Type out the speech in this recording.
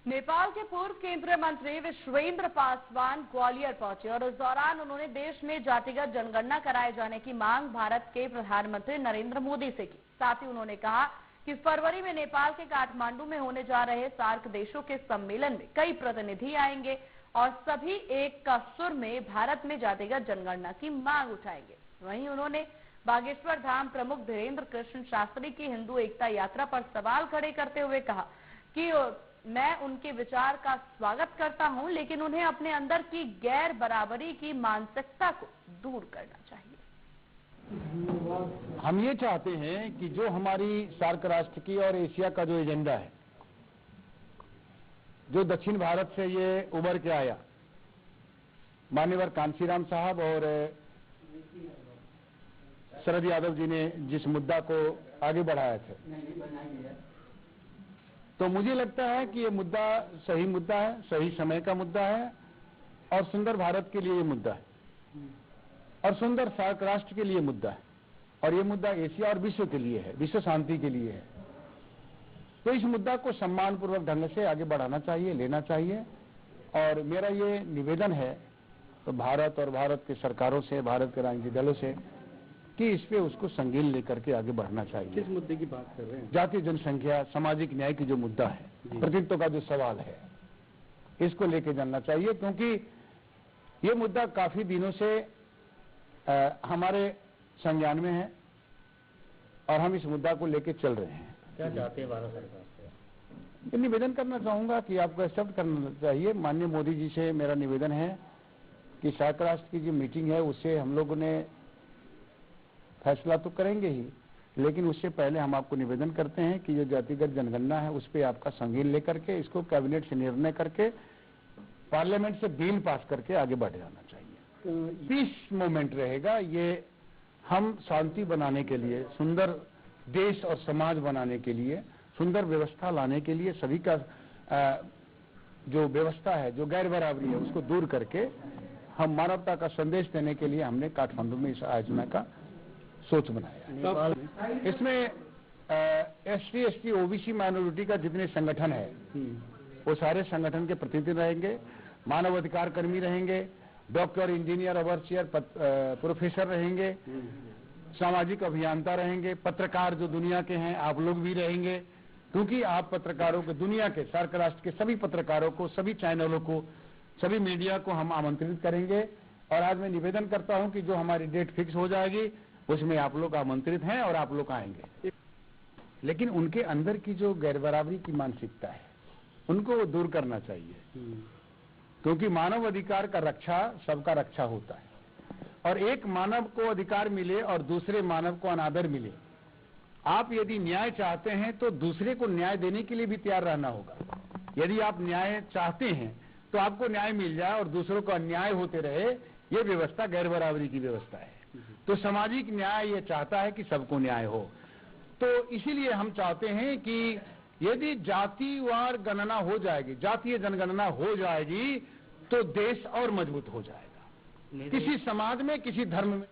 नेपाल के पूर्व केंद्रीय मंत्री विश्वेंद्र पासवान ग्वालियर पहुंचे और इस दौरान उन्होंने देश में जातिगत जनगणना कराए जाने की मांग भारत के प्रधानमंत्री नरेंद्र मोदी से की। साथ ही उन्होंने कहा कि फरवरी में नेपाल के काठमांडू में होने जा रहे सार्क देशों के सम्मेलन में कई प्रतिनिधि आएंगे और सभी एक का सुर में भारत में जातिगत जनगणना की मांग उठाएंगे। वहीं उन्होंने बागेश्वर धाम प्रमुख धीरेन्द्र कृष्ण शास्त्री की हिंदू एकता यात्रा पर सवाल खड़े करते हुए कहा कि मैं उनके विचार का स्वागत करता हूं, लेकिन उन्हें अपने अंदर की गैर बराबरी की मानसिकता को दूर करना चाहिए। हम ये चाहते हैं कि जो हमारी सार्क राष्ट्र की और एशिया का जो एजेंडा है, जो दक्षिण भारत से ये उभर के आया, मान्यवर कांशीराम साहब और शरद यादव जी ने जिस मुद्दा को आगे बढ़ाया था, तो मुझे लगता है कि ये मुद्दा सही मुद्दा है, सही समय का मुद्दा है और सुंदर भारत के लिए ये मुद्दा है और सुंदर सार्क राष्ट्र के लिए मुद्दा है और ये मुद्दा एशिया और विश्व के लिए है, विश्व शांति के लिए है। तो इस मुद्दा को सम्मानपूर्वक ढंग से आगे बढ़ाना चाहिए, लेना चाहिए और मेरा ये निवेदन है तो भारत और भारत के सरकारों से, भारत के राजनीतिक दलों से कि इस पे उसको संगीन लेकर के आगे बढ़ना चाहिए। किस मुद्दे की बात कर रहे हैं? जातीय जनसंख्या, सामाजिक न्याय की जो मुद्दा है, प्रतिनिधित्व का जो सवाल है, इसको लेके जाना चाहिए क्योंकि ये मुद्दा काफी दिनों से हमारे संज्ञान में है और हम इस मुद्दा को लेके चल रहे हैं। क्या चाहते हैं भारत सरकार से? ये निवेदन करना चाहूंगा कि आपको एक्सेप्ट करना चाहिए। माननीय मोदी जी से मेरा निवेदन है कि सार्क राष्ट्र की जो मीटिंग है उससे हम लोगों ने फैसला तो करेंगे ही, लेकिन उससे पहले हम आपको निवेदन करते हैं कि जो जातिगत जनगणना है उस पर आपका संगीन लेकर के इसको कैबिनेट से निर्णय करके पार्लियामेंट से बिल पास करके आगे बढ़ जाना चाहिए। पीस मूवमेंट रहेगा ये। हम शांति बनाने के लिए, सुंदर देश और समाज बनाने के लिए, सुंदर व्यवस्था लाने के लिए, सभी का जो व्यवस्था है, जो गैर बराबरी है, उसको दूर करके हम मानवता का संदेश देने के लिए हमने काठमांडू में इस आयोजना का सोच बनाया। इसमें SC, ST, OBC माइनॉरिटी का जितने संगठन है वो सारे संगठन के प्रतिनिधि रहेंगे, मानव अधिकार कर्मी रहेंगे, डॉक्टर, इंजीनियर, ओवरसियर, प्रोफेसर रहेंगे, सामाजिक अभियंता रहेंगे, पत्रकार जो दुनिया के हैं आप लोग भी रहेंगे क्योंकि आप पत्रकारों के, दुनिया के, सार्क राष्ट्र के सभी पत्रकारों को, सभी चैनलों को, सभी मीडिया को हम आमंत्रित करेंगे और आज मैं निवेदन करता हूं कि जो हमारी डेट फिक्स हो जाएगी उसमें आप लोग आमंत्रित हैं और आप लोग आएंगे। लेकिन उनके अंदर की जो गैर बराबरी की मानसिकता है उनको दूर करना चाहिए क्योंकि मानव अधिकार का रक्षा सबका रक्षा होता है और एक मानव को अधिकार मिले और दूसरे मानव को अनादर मिले। आप यदि न्याय चाहते हैं तो दूसरे को न्याय देने के लिए भी तैयार रहना होगा। यदि आप न्याय चाहते हैं तो आपको न्याय मिल जाए और दूसरों को अन्याय होते रहे, ये व्यवस्था गैर बराबरी की व्यवस्था है। तो सामाजिक न्याय ये चाहता है कि सबको न्याय हो। तो इसीलिए हम चाहते हैं कि यदि जातिवार गणना हो जाएगी, जातीय जनगणना हो जाएगी तो देश और मजबूत हो जाएगा। किसी समाज में, किसी धर्म में